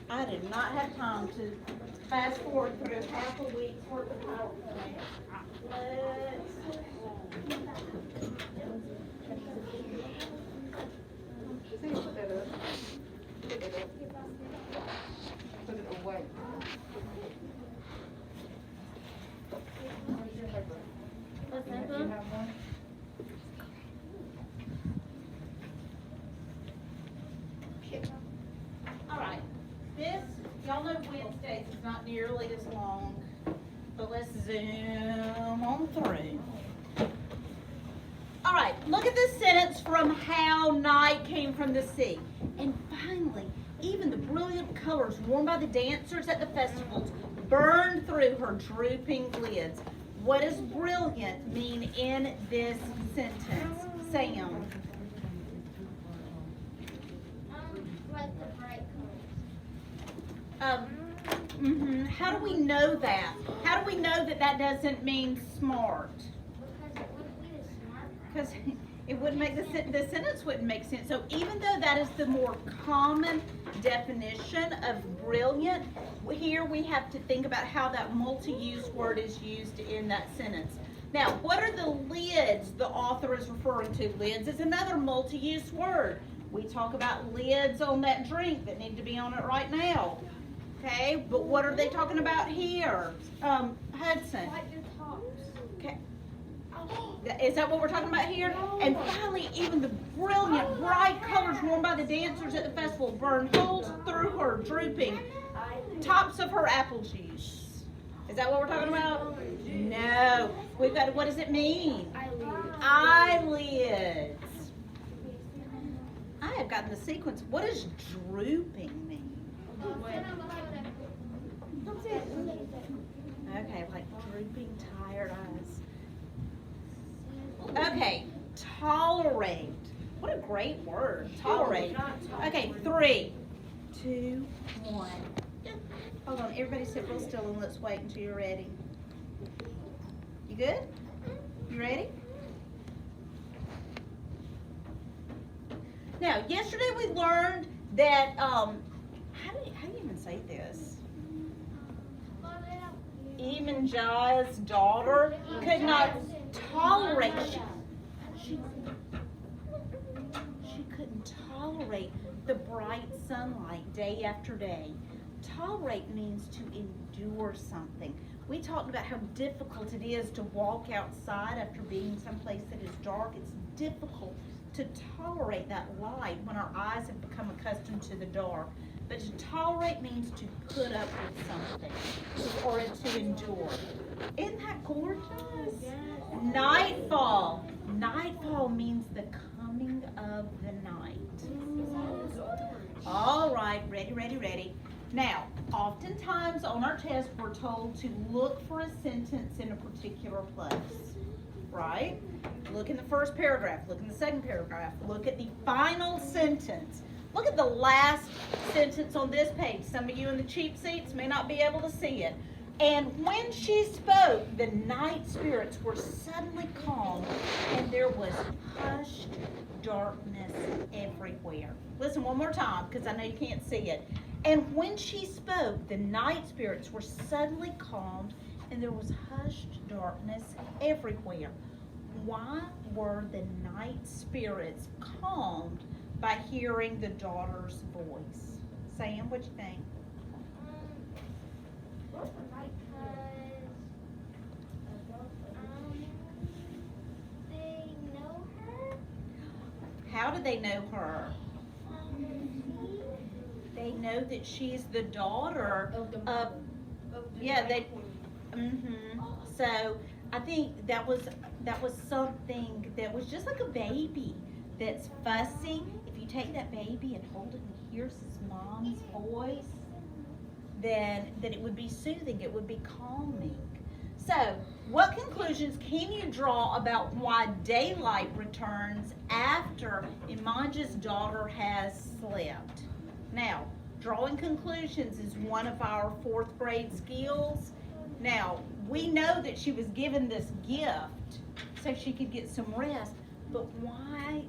I did not have time to fast forward through half a week's worth of PowerPoint. Let's See, put that up. Put that up. Put it away. Where's your paper? What's You that have one? one? All right, this, y'all know Wednesdays is not nearly as long, but let's zoom on through. All right, look at this sentence from How Night Came from the Sea. And finally, even the brilliant colors worn by the dancers at the festivals burned through her drooping lids. What does brilliant mean in this sentence? Sam. Like the bright colors. How do we know that? How do we know that that doesn't mean smart? Because it would be the smart part. Because it wouldn't make the sentence wouldn't make sense. So even though that is the more common definition of brilliant, here we have to think about how that multi-use word is used in that sentence. Now, what are the lids the author is referring to? Lids is another multi-use word. We talk about lids on that drink that need to be on it right now. Okay, but what are they talking about here? Hudson. Like your tops. Okay. Is that what we're talking about here? And finally, even the brilliant, bright colors worn by the dancers at the festival burned holes through her drooping tops of her apple juice. Is that what we're talking about? No. We've got, what does it mean? Eyelids. I have gotten the sequence. What does drooping mean? Okay, like drooping, tired eyes. Okay, tolerate. What a great word, tolerate. Okay, 3, 2, 1. Hold on, everybody sit real still and let's wait until you're ready. You good? You ready? Now, yesterday we learned that, how do you even say this? Emanjai's daughter could not tolerate, she couldn't tolerate the bright sunlight day after day. Tolerate means to endure something. We talked about how difficult it is to walk outside after being someplace that is dark. It's difficult to tolerate that light when our eyes have become accustomed to the dark. But to tolerate means to put up with something or to endure. Isn't that gorgeous? Nightfall. Nightfall means the coming of the night. All right, ready. Now, oftentimes on our test, we're told to look for a sentence in a particular place, right? Look in the first paragraph, look in the second paragraph, look at the final sentence. Look at the last sentence on this page. Some of you in the cheap seats may not be able to see it. And when she spoke, the night spirits were suddenly calm, and there was hushed darkness everywhere. Listen one more time, because I know you can't see it. And when she spoke, the night spirits were suddenly calmed, and there was hushed darkness everywhere. Why were the night spirits calmed by hearing the daughter's voice? Sam, what you think? They know her. How do they know her? They know that she's the daughter of yeah, they So I think that was something that was just like a baby that's fussing. If you take that baby and hold it and hears his mom's voice, then it would be soothing, it would be calming. So, what conclusions can you draw about why daylight returns after Imanja's daughter has slept? Now, drawing conclusions is one of our 4th grade skills. Now, we know that she was given this gift so she could get some rest, but why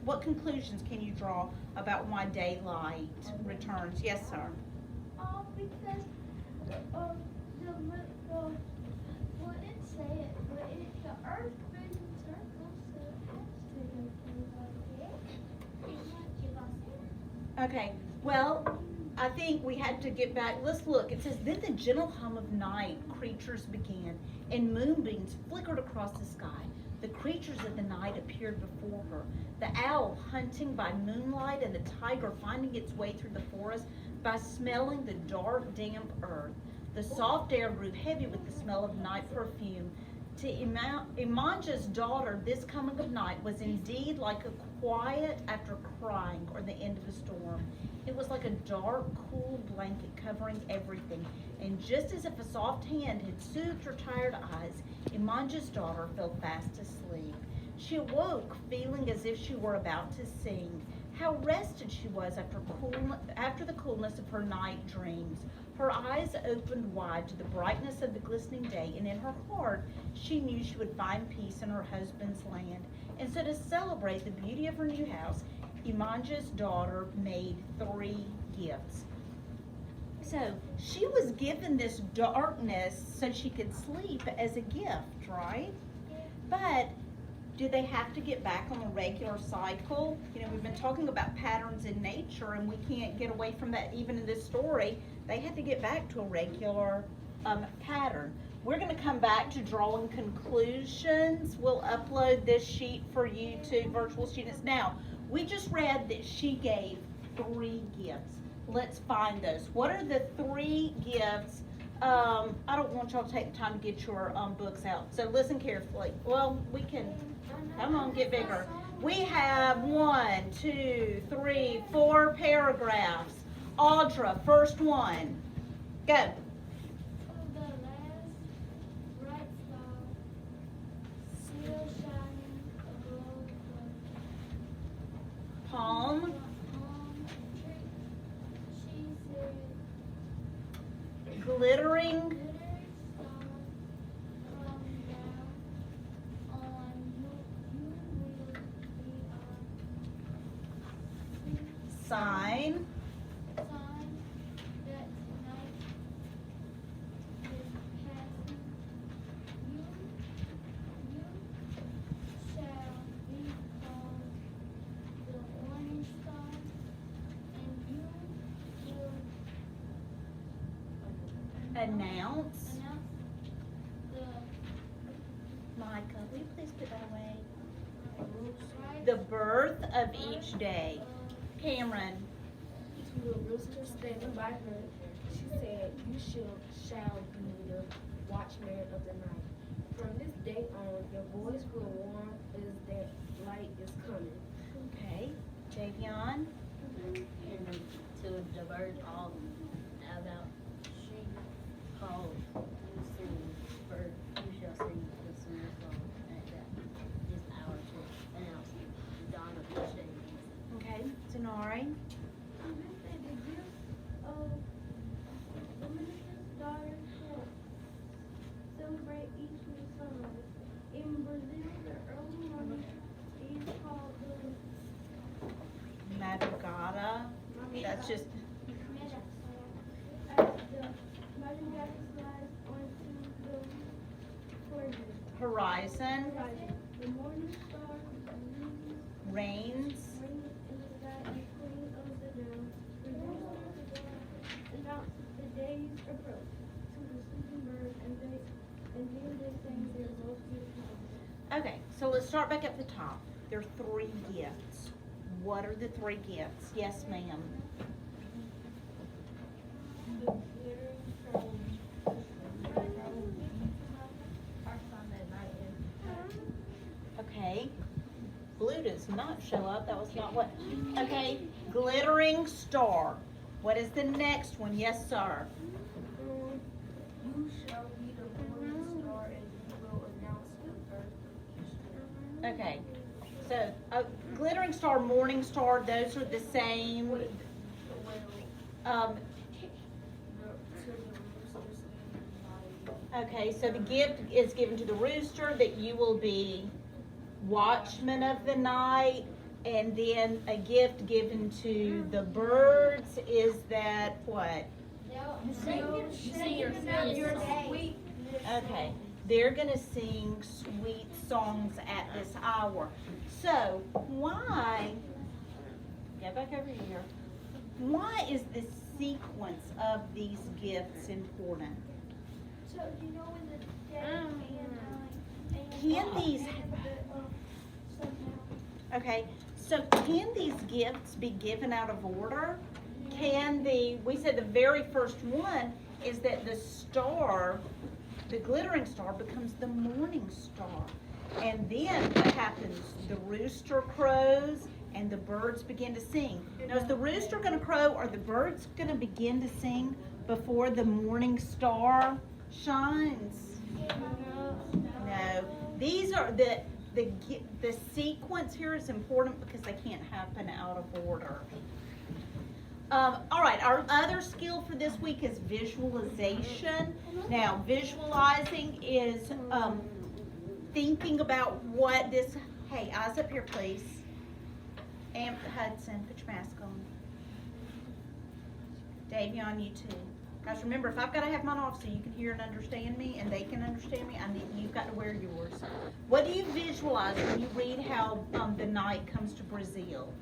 what conclusions can you draw about why daylight returns? Yes, sir. Because what it said, the earth spins in circles, so it has to go. Okay, well, I think we had to get back. Let's look. It says, then the gentle hum of night creatures began, and moonbeams flickered across the sky. The creatures of the night appeared before her. The owl hunting by moonlight, and the tiger finding its way through the forest by smelling the dark, damp earth. The soft air grew heavy with the smell of night perfume. To Imanja's daughter, this coming of night was indeed like a quiet after crying or the end of a storm. It was like a dark, cool blanket covering everything, and just as if a soft hand had soothed her tired eyes, Imanja's daughter fell fast asleep. She awoke feeling as if she were about to sing. How rested she was after the coolness of her night dreams. Her eyes opened wide to the brightness of the glistening day, and in her heart she knew she would find peace in her husband's land. And so to celebrate the beauty of her new house, Imanja's daughter made 3 gifts. So she was given this darkness so she could sleep as a gift, right? But do they have to get back on the regular cycle? You know, we've been talking about patterns in nature, and we can't get away from that even in this story. They had to get back to a regular pattern. We're going to come back to drawing conclusions. We'll upload this sheet for you to virtual students. Now, we just read that she gave 3 gifts. Let's find those. What are the 3 gifts? I don't want y'all to take the time to get your books out. So listen carefully. Well, we can, come on, get bigger. We have 1, 2, 3, 4 paragraphs. Audra, first one. Go. The last bright star, still shining above Palm. the palm tree. She said, Glittering. glittering star, come down on you will be our Sign. sign that tonight is passing. You shall be called the morning star, and you will Announce. announce the Micah, will you please put that away? right The birth of each day. Cameron. To the rooster standing by her, she said, you shall be the watchman of the night. From this day on, your voice will warn as that light is coming. Okay. Javion. And to divert all about she called you sing for you shall sing the song at this hour to announce the dawn of each day. Okay. Denari. the gift of the minister's daughter shall celebrate each new sunrise. In Brazil, the early morning is called the Madrugada. That's just as the madrugada slides onto the horizon. horizon. The morning star Rains. rings in the sky and queen of the dawn. Announce the day's approach to the sleeping birds, and then they sing their most beautiful songs. Okay, so let's start back at the top. There are 3 gifts. What are the 3 gifts? Yes, ma'am. Okay. Blue does not show up. That was not what. Okay. Glittering star. What is the next one? Yes, sir. You shall be the morning star, and you will announce the birth of each day. Okay. So, glittering star, morning star, those are the same. Well, Um, to the rooster standing by you. okay, so the gift is given to the rooster that you will be watchman of the night. And then a gift given to the birds is that what? Sing your sweet. Okay, they're gonna sing sweet songs at this hour. So why, get back over here, why is the sequence of these gifts important? So you know when the dad Can these, okay, so can these gifts be given out of order? We said the very first one is that the star, the glittering star, becomes the morning star. And then what happens? The rooster crows and the birds begin to sing. Now is the rooster gonna crow or the birds gonna begin to sing before the morning star shines? No. These are the sequence here is important because they can't happen out of order. All right, our other skill for this week is visualization. Now, visualizing is thinking about what this, hey, eyes up here, please. Amp Hudson, put your mask on. Davion, you too. Guys, remember, if I've got to have mine off so you can hear and understand me and they can understand me, you've got to wear yours. What do you visualize when you read how the night comes to Brazil?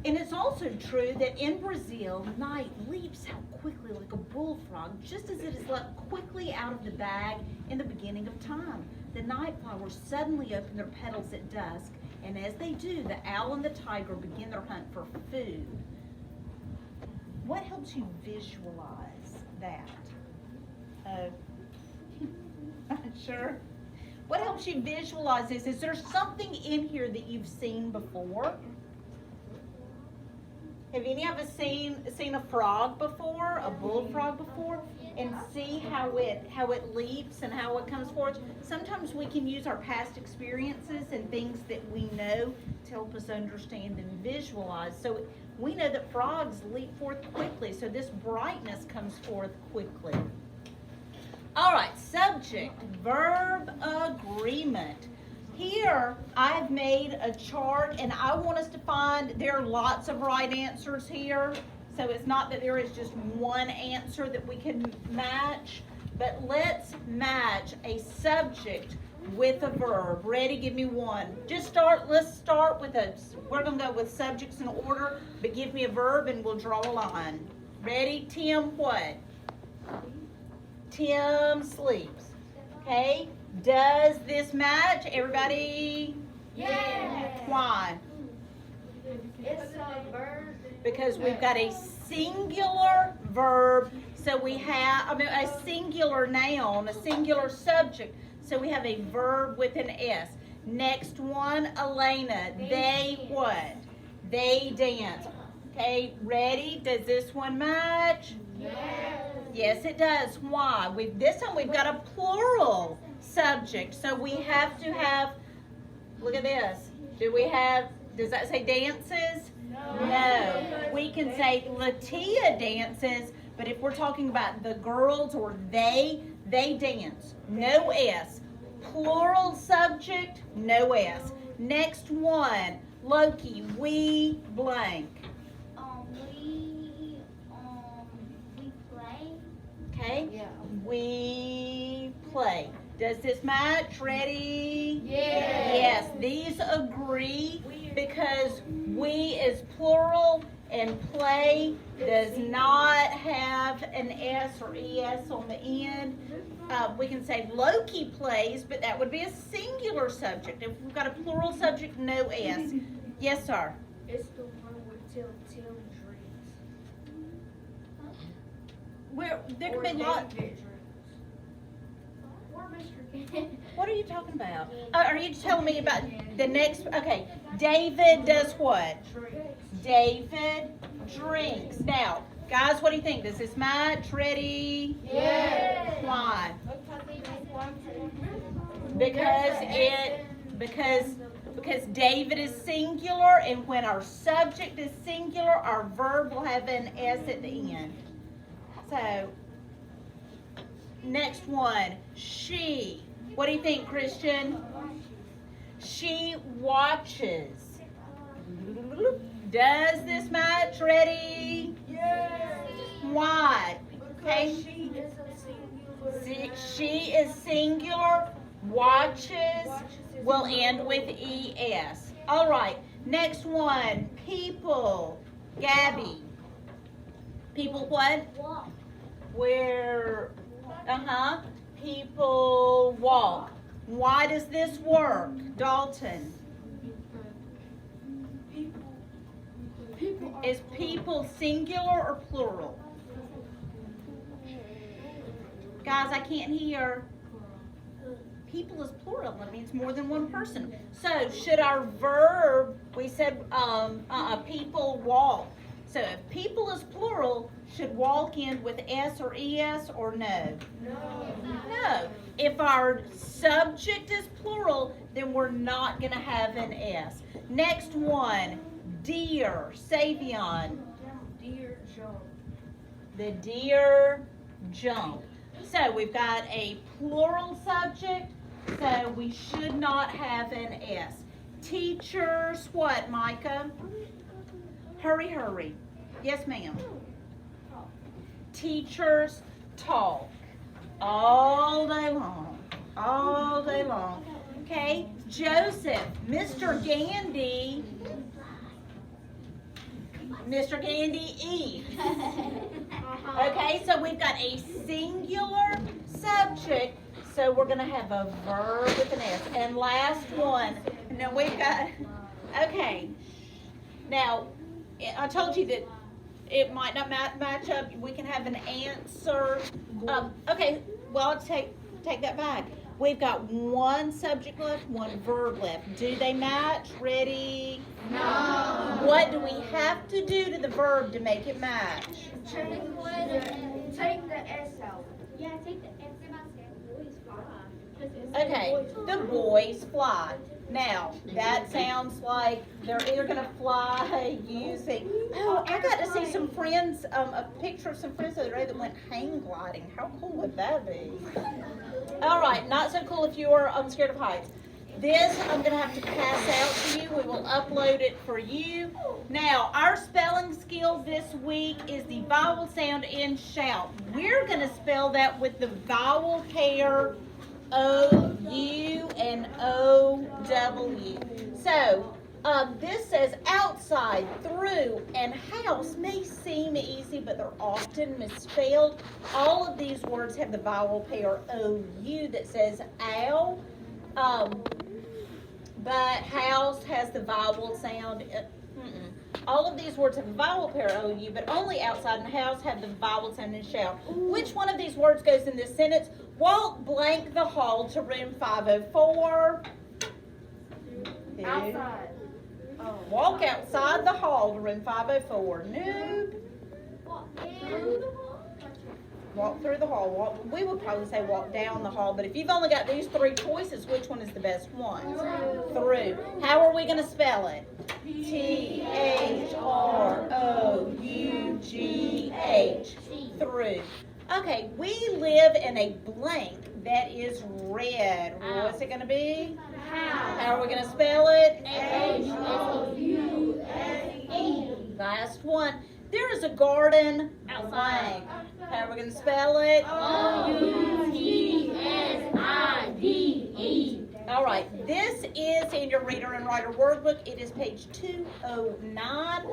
And it's also true that in Brazil, night leaps out quickly like a bullfrog, just as it is let quickly out of the bag in the beginning of time. The night flowers suddenly open their petals at dusk, and as they do, the owl and the tiger begin their hunt for food. What helps you visualize that? Not sure. What helps you visualize this? Is there something in here that you've seen before? Have any of us seen a frog before, a bullfrog before, and see how it leaps and how it comes forth? Sometimes we can use our past experiences and things that we know to help us understand and visualize. So we know that frogs leap forth quickly, so this brightness comes forth quickly. All right, subject, verb agreement. Here, I've made a chart, and I want us to find, there are lots of right answers here, so it's not that there is just one answer that we can match, but let's match a subject with a verb. Ready? Give me one. Let's start with we're going to go with subjects in order, but give me a verb and we'll draw a line. Ready? Tim what? Tim sleeps. Okay? Does this match? Everybody? Yes. Why? It's a verb. Because we've got a singular verb, so we have a singular noun, a singular subject, so we have a verb with an S. Next one, Elena. They what? They dance. Okay, ready? Does this one match? Yes. Yes, it does. Why? This time we've got a plural subject, so we have to have, look at this. Does that say dances? No. We can say Latia dances, but if we're talking about the girls or they dance. No S. Plural subject, no S. Next one, Loki, we blank. We play. Okay? Yeah. We play. Does this match? Ready? Yes. Yes. These agree because we is plural and play does not have an S or ES on the end. We can say Loki plays, but that would be a singular subject. If we've got a plural subject, no S. Yes, sir. It's the one with Tim drinks. There could be lots. David drinks. Or Mr. What are you talking about? Are you telling me about the next? Okay, David does what? David drinks. Now, guys, what do you think? Does this match? Ready? Yes. Why? Because David is singular, and when our subject is singular, our verb will have an S at the end. So, next one, she. What do you think, Christian? She watches. Does this match? Ready? Yes. Why? Because Okay. she is a singular. She is singular. Watches will end with ES. All right. Next one. People. Gabby. People what? Walk. Where? People walk. Why does this work? Dalton. Is people singular or plural? Guys, I can't hear. People is plural. That means more than one person. So should our verb, we said people walk. So if people is plural, should walk end with S or ES or no? No. If our subject is plural, then we're not going to have an S. Next one, deer, Savion. Dear John. The deer jump. So we've got a plural subject, so we should not have an S. Teachers, what, Micah? Hurry, hurry. Yes, ma'am. Teachers talk all day long. All day long. Okay, Joseph, Mr. Gandy. Mr. Gandy eats. Okay, so we've got a singular subject, so we're going to have a verb with an S. And last one, and then we've got, okay, now, I told you that it might not match up. We can have an answer. Okay, well, let's take that back. We've got one subject left, one verb left. Do they match? Ready? No. What do we have to do to the verb to make it match? Take the S out. Yeah, take the X about boys fly. Okay, the boys fly. Now, that sounds like they're either going to fly using... Oh, I got to see some friends, a picture of some friends the other day that went hang gliding. How cool would that be? All right, not so cool if you are scared of heights. This I'm going to have to pass out to you. We will upload it for you. Now, our spelling skill this week is the vowel sound in shout. We're going to spell that with the vowel pair O-U and O-W. So, this says outside, through, and house may seem easy, but they're often misspelled. All of these words have the vowel pair O-U that says ow. But house has the vowel sound. All of these words have a vowel pair O-U, but only outside and house have the vowel sound in shout. Which one of these words goes in this sentence? Walk blank the hall to room 504. Outside. Walk outside the hall to room 504. Noob. Walk through the hall. We would probably say walk down the hall, but if you've only got these three choices, which one is the best one? Through. How are we going to spell it? T-H-R-O-U-G-H. Through. Okay, we live in a blank that is red. What's it going to be? How are we going to spell it? H-O-U-S-E. Last one. There is a garden blank. How are we going to spell it? O-U-T-S-I-D-E. All right, this is in your Reader and Writer Wordbook. It is page 209.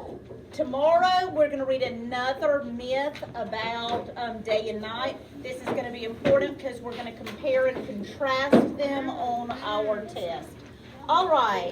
Tomorrow, we're going to read another myth about day and night. This is going to be important because we're going to compare and contrast them on our test. All right.